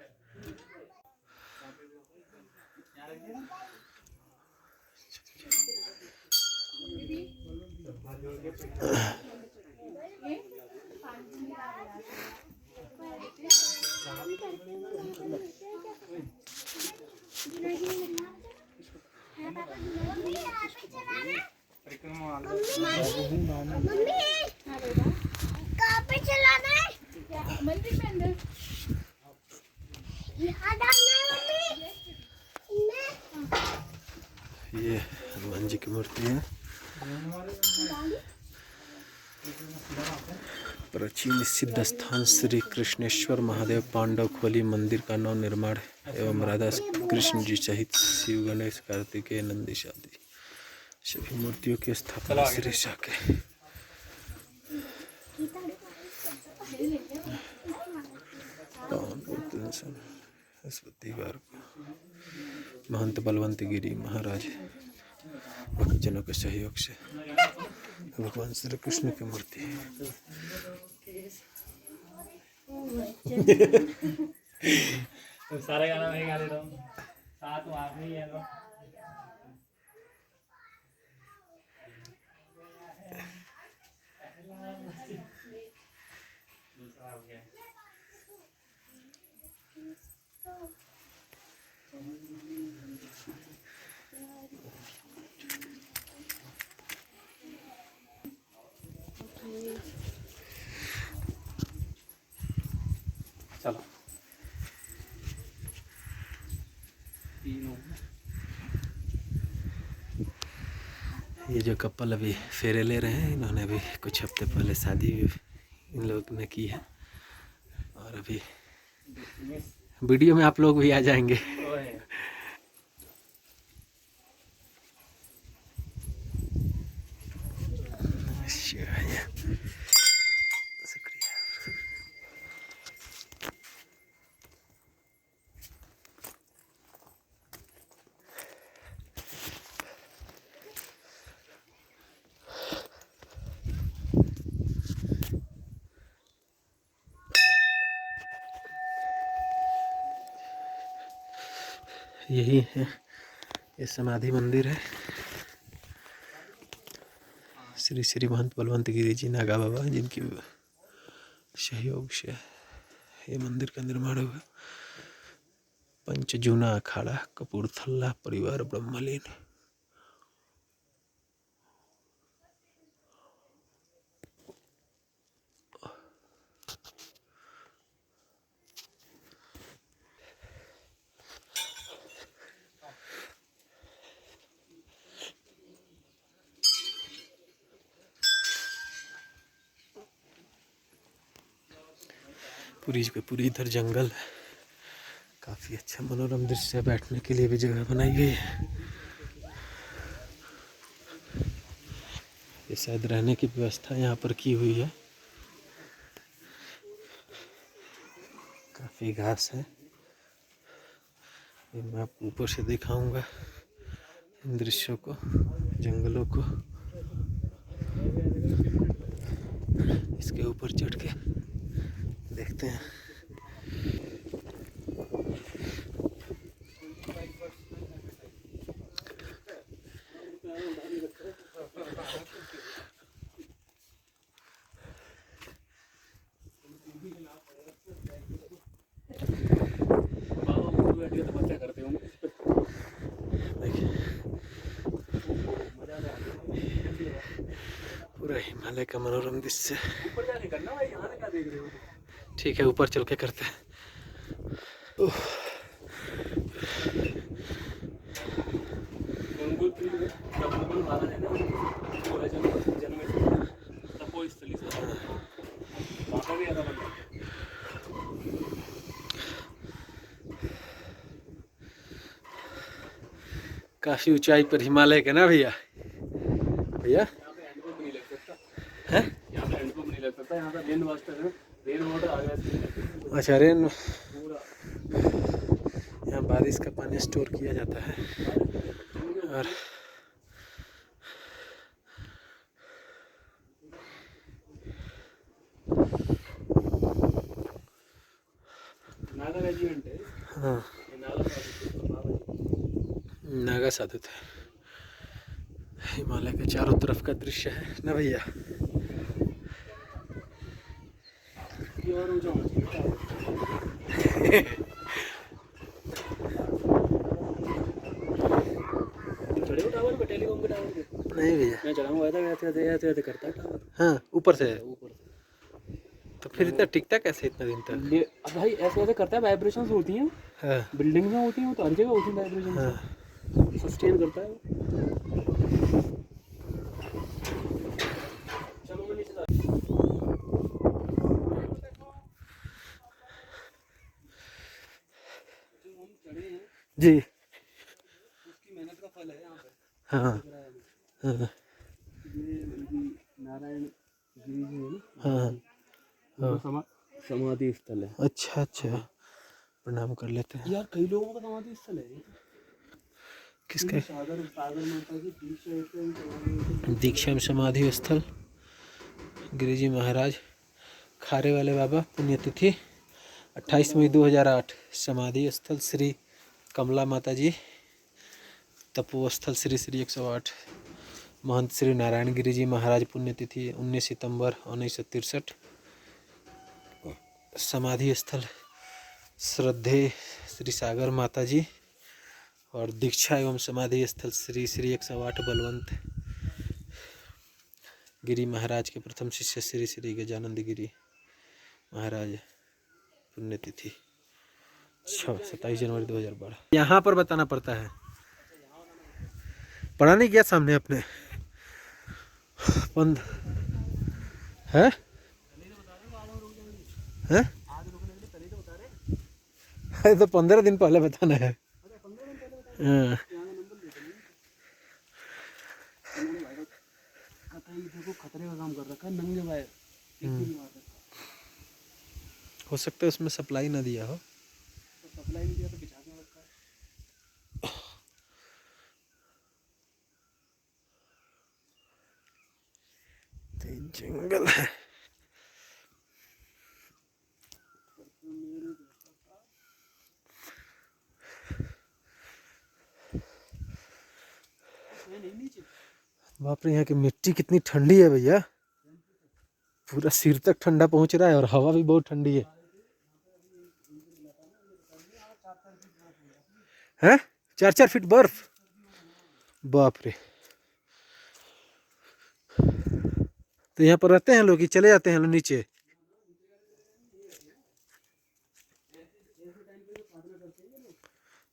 मंदिर में अंदर ये हनुमान जी की मूर्ति है। प्राचीन सिद्ध स्थान श्री कृष्णेश्वर महादेव पांडव खोली मंदिर का नव निर्माण एवं राधा कृष्ण जी सहित शिव गणेश कार्तिकेय नंदीश आदि सभी मूर्तियों की स्थापना श्री शाह के बृहस्पतिवार को महंत बलवंत गिरी महाराज भक्तजनों के सहयोग से भगवान श्री कृष्ण की मूर्ति सारे गाना मैं गा देता हूँ, साथ में आप नहीं है तो दूसरा हो गया। चलो ये जो कपल अभी फेरे ले रहे हैं, इन्होंने अभी कुछ हफ्ते पहले शादी इन लोग ने की है और अभी वीडियो में आप लोग भी आ जाएंगे। यही है, ये समाधि मंदिर है। श्री श्री महंत बलवंत गिरी जी नागा बाबा जिनके सहयोग से ये मंदिर का निर्माण हुआ। पंचजूना अखाड़ा कपूरथला परिवार ब्रह्मलीन। पूरी इधर जंगल है, काफ़ी अच्छा मनोरम दृश्य है, बैठने के लिए भी जगह बनाई गई है। ये शायद रहने की व्यवस्था यहाँ पर की हुई है। काफ़ी घास है, ये मैं आपको ऊपर से दिखाऊंगा इन दृश्यों को, जंगलों को। इसके ऊपर चढ़ के देखते हैं। पूरा हिमालय का मनोरम दृश्य। ठीक है, ऊपर चल के करते हैं। काफी ऊंचाई पर हिमालय के ना भैया। भैया अच्छा, रेन यहाँ बारिश का पानी स्टोर किया जाता है। और हाँ, नागा साधु थे। हिमालय के चारों तरफ का दृश्य है ना भैया। टावर पे, टेलीकॉम के टावर पे नहीं भैया, मैं चढ़ाऊंगा ऐसे करता है टावर। हाँ ऊपर से। ऊपर से तो फिर इतना टिकता कैसे इतना दिन तक? अब भाई ऐसे करता है, वाइब्रेशंस होती हैं। हाँ बिल्डिंग में होती हैं, वो तो हर जगह होती हैं वाइब्रेशन। हाँ, सस्टेन करता है। चलो मैं नीचे जी उसकी मेहनत का फल है यहाँ पे। हाँ दिख रहा है हमें। हाँ ये उनकी नारायण गिरी जी है ना, हाँ उनका समाधि स्थल है। अच्छा अच्छा, प्रणाम कर लेते हैं। यार कई लोगों का समाधि स्थल है ये तो। किसके? सागर सागर माता की दीक्षा समाधि दीक्षा में समाधि स्थल गिरिजी महाराज खारे वाले बाबा, पुण्यतिथि 28 मई 2008। समाधि स्थल श्री कमला माता जी, तपोस्थल श्री श्री 108। महंत श्री नारायण गिरी जी महाराज, पुण्यतिथि 19 सितंबर 1963। समाधि स्थल श्रद्धे श्री सागर माता जी, और दीक्षा एवं समाधि स्थल श्री श्री 108 बलवंत गिरी महाराज के प्रथम शिष्य श्री श्री गजानंद गिरी महाराज, पुण्यतिथि 27 जनवरी 2012। यहाँ पर बताना पड़ता है, पढ़ा नहीं क्या सामने अपने बंद है? हैं? अरे तो 15 दिन पहले बताना है। हाँ देखो खतरे का काम कर रखा है, नंगे वायर एक भी नहीं मार रखा। हो सकता है उसमें सप्लाई ना दिया हो। तो सप्लाई नहीं दिया तो बिछा के रखा है। तीन जंगल है। बाप रे, यहाँ की मिट्टी कितनी ठंडी है भैया, पूरा सिर तक ठंडा पहुंच रहा है और हवा भी बहुत ठंडी है। हैं? 4-4 फीट बर्फ, बाप रे। तो यहाँ पर रहते हैं लोग कि चले जाते हैं लोग नीचे?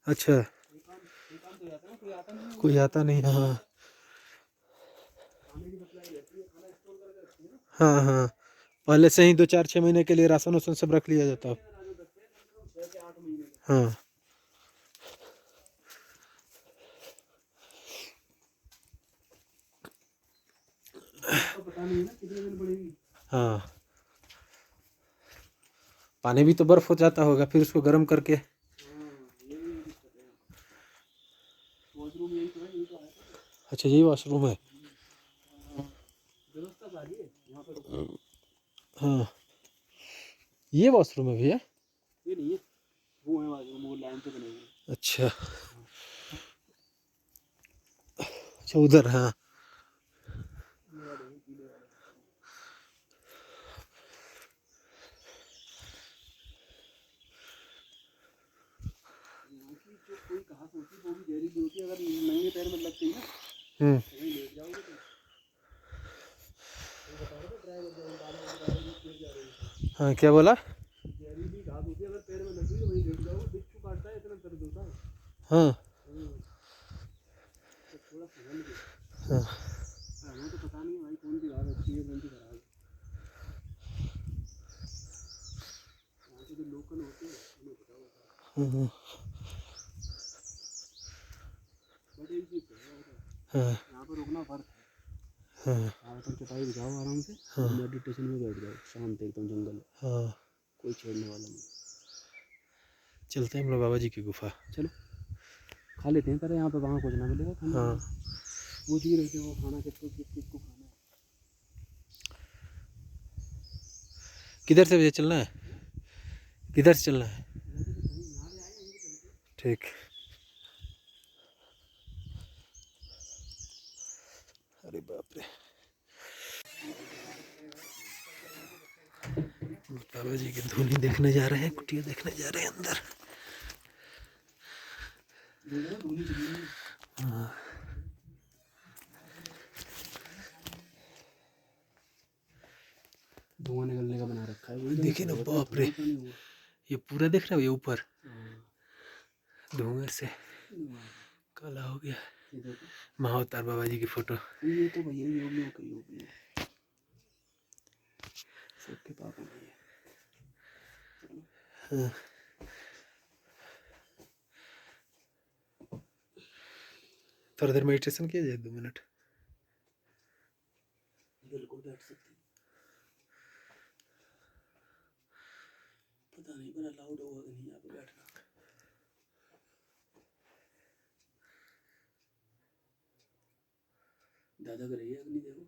अच्छा, कोई आता नहीं। हाँ हाँ हाँ, पहले से ही 2-4-6 महीने के लिए राशन वासन सब रख लिया जाता है। हाँ पता नहीं है ना कितने दिन पड़ेगी। हाँ, पानी भी तो बर्फ हो जाता होगा, फिर उसको गर्म करके। वॉशरूम यही तो है, यही तो आया था। अच्छा, यही वॉशरूम है। व्यवस्था सारी है यहाँ पर। हाँ, ये वॉशरूम है भैया? ये नहीं है, वो है वॉशरूम, वो लाइन से बने हुए हैं। अच्छा अच्छा, उधर। हाँ जो कोई घास होती है वो भी जहरीली होती है, अगर नंगे पैर में लग गई ना हम्म, तो वहीं लेट जाओगे तुम। वो बता रहे थे ड्राइवर जब जा रही है, हाँ क्या बोला? जहरीली घास होती है, अगर पैर में लग गई तो वहीं लेट जाओगे। बिच्छू काटता है, इतना दर्द होता है। हाँ तो थोड़ा संभल के। हाँ हमें तो पता नहीं है भाई कौन सी घास अच्छी है कौन सी खराब है। यहाँ के जो लोकल होते हैं उन्हें पता होता है। हाँ बट एक चीज़ तो है उधर, हाँ यहाँ पर रुकना फर्क है। हाँ यहाँ पर चटाई बिछाओ आराम से, हाँ। मेडिटेशन में बैठ जाओ, शांत एकदम जंगल, हाँ, कोई छेड़ने वाला नहीं। चलते हैं हम लोग बाबा जी की गुफा। चलो खा लेते हैं, पर यहाँ पे वहाँ कुछ ना मिलेगा खाना। हाँ वो चीज़ रहते हैं, वो खाना किसको खाना है। किधर से भैया चलना है? किधर से चलना है? ठीक। अरे बाप रे, बाबा जी की धुनी देखने जा रहे हैं, कुटिया देखने जा रहे हैं अंदर। हाँ धुआं निकलने का बना रखा है, वही तो देखिए ना, मैं बाप रे, ये पूरा देख रहे हो, ये ऊपर धुएं से काला हो गया। महाअवतार बाबा जी की फोटो। ये तो भैया योगियों का योग है, सबके पाप नहीं है। हाँ थोड़ी देर मेडिटेशन किया जाए, 2 मिनट। बिल्कुल बैठ सकते हैं, पता नहीं पर अलाउड होगा कि नहीं यहाँ पे बैठना। दादा कर रही है अग्नि, देखो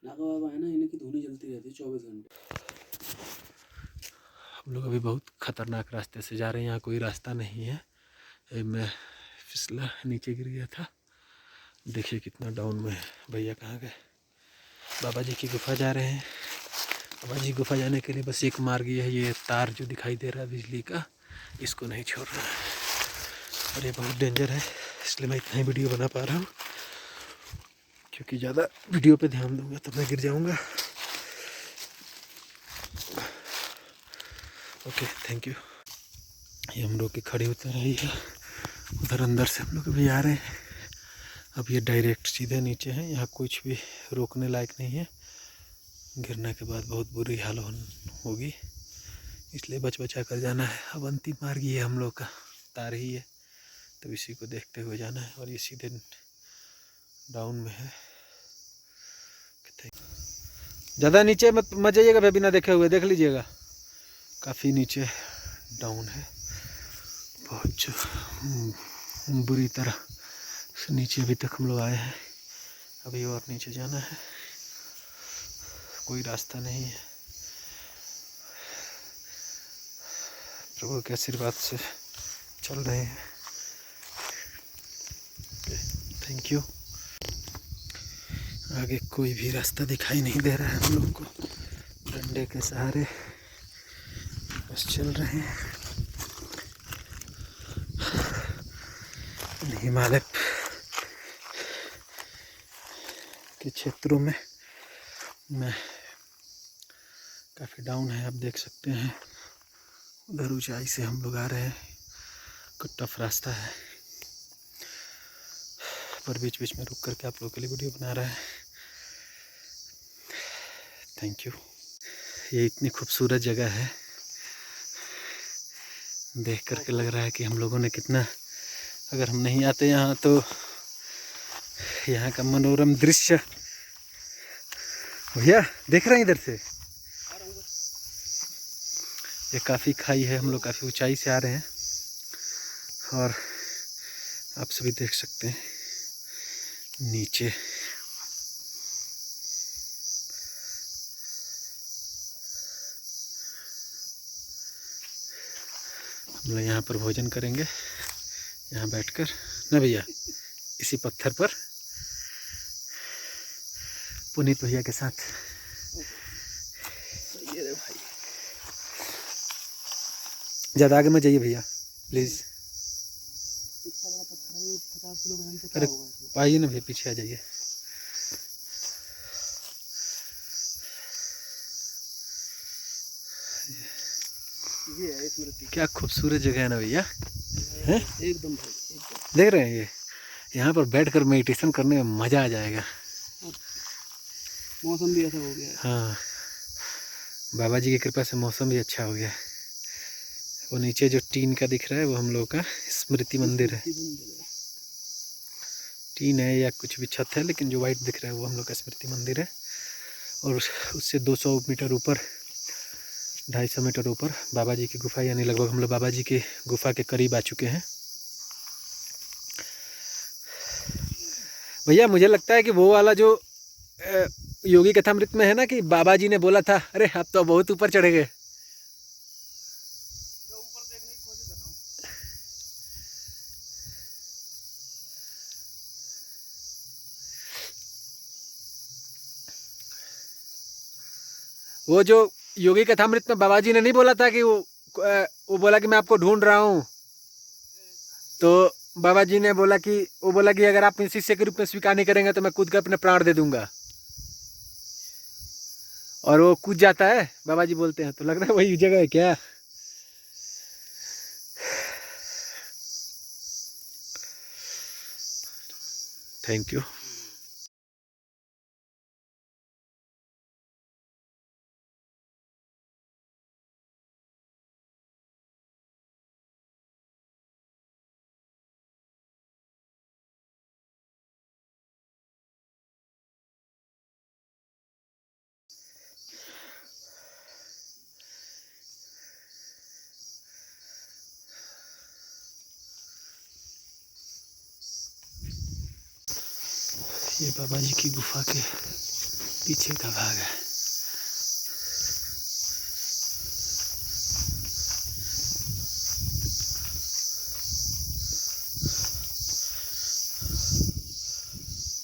नागा बाबा है ना, इनकी धुनी जलती रहती है 24 घंटे। हम लोग अभी बहुत खतरनाक रास्ते से जा रहे हैं, यहाँ कोई रास्ता नहीं है। मैं फिसला नीचे गिर गया था। देखिए कितना डाउन में है। भैया कहाँ गए? बाबा जी की गुफा जा रहे हैं। बाबा जी गुफा जाने के लिए बस एक मार्ग ही है, ये तार जो दिखाई दे रहा है बिजली का, इसको नहीं छोड़ना है। और ये बहुत डेंजर है, इसलिए मैं इतना ही वीडियो बना पा रहा हूँ, क्योंकि ज़्यादा वीडियो पे ध्यान दूंगा तो मैं गिर जाऊंगा। Okay, thank you. ये हम लोग की खड़ी उतर रही है, उधर अंदर से हम लोग अभी आ रहे हैं। अब ये डायरेक्ट सीधे नीचे है, यहाँ कुछ भी रोकने लायक नहीं है। गिरने के बाद बहुत बुरी हालत होगी, इसलिए बच बचा कर जाना है। अब अंतिम मार्ग ये हम लोग का तार ही है, तो इसी को देखते हुए जाना है। और ये सीधे डाउन में है। ज़्यादा नीचे मत जाइएगा भाई, बिना देखे हुए देख लीजिएगा, काफ़ी नीचे डाउन है। बहुत बुरी तरह से नीचे अभी तक हम लोग आए हैं, अभी और नीचे जाना है, कोई रास्ता नहीं है। प्रभु के आशीर्वाद से चल रहे हैं। Thank you. आगे कोई भी रास्ता दिखाई नहीं दे रहा है हम लोग को, डंडे के सहारे बस चल रहे हैं। हिमालय के क्षेत्रों में काफ़ी डाउन है, आप देख सकते हैं। उधर ऊंचाई से हम लोग आ रहे हैं, कुछ टफ रास्ता है, पर बीच बीच में रुक करके आप लोगों के लिए वीडियो बना रहा है। Thank you. ये इतनी खूबसूरत जगह है, देख करके लग रहा है कि हम लोगों ने कितना, अगर हम नहीं आते यहाँ तो यहाँ का मनोरम दृश्य। भैया देख रहे हैं इधर से, ये काफ़ी खाई है, हम लोग काफ़ी ऊंचाई से आ रहे हैं और आप सभी देख सकते हैं नीचे। हम लोग यहाँ पर भोजन करेंगे, यहाँ बैठकर ना भैया, इसी पत्थर पर पुनीत भैया के साथ। ज़्यादा आगे मत जाइए भैया प्लीज़। अरे आइए ना भैया, पीछे आ जाइए। ये है स्मृति, क्या खूबसूरत जगह है ना भैया, हैं? एकदम देख रहे हैं ये, यहाँ पर बैठकर मेडिटेशन करने में मज़ा आ जाएगा। मौसम भी ऐसा हो गया है। हाँ, बाबा जी की कृपा से मौसम भी अच्छा हो गया है। वो नीचे जो टीन का दिख रहा है वो हम लोग का स्मृति मंदिर है। टीन है या कुछ भी छत है, लेकिन जो वाइट दिख रहा है वो हम लोग का स्मृति मंदिर है। और उससे 200 मीटर ऊपर, 250 मीटर ऊपर बाबा जी की गुफा, यानी लगभग हम लोग बाबा जी की गुफा के करीब आ चुके हैं। भैया मुझे लगता है कि वो वाला जो योगी कथामृत में है ना, कि बाबा जी ने बोला था, अरे आप तो बहुत ऊपर चढ़े गए। वो जो योगी कथामृत में बाबा जी ने नहीं बोला था कि वो बोला कि मैं आपको ढूंढ रहा हूँ, तो बाबा जी ने बोला कि अगर आप इस शिष्य के रूप में स्वीकार नहीं करेंगे तो मैं कूद कर अपने प्राण दे दूंगा। और वो कूद जाता है, बाबा जी बोलते हैं, तो लग रहा है वही जगह है क्या? Thank you. ये बाबा जी की गुफा के पीछे का भाग है।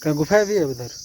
क्या गुफा भी है उधर?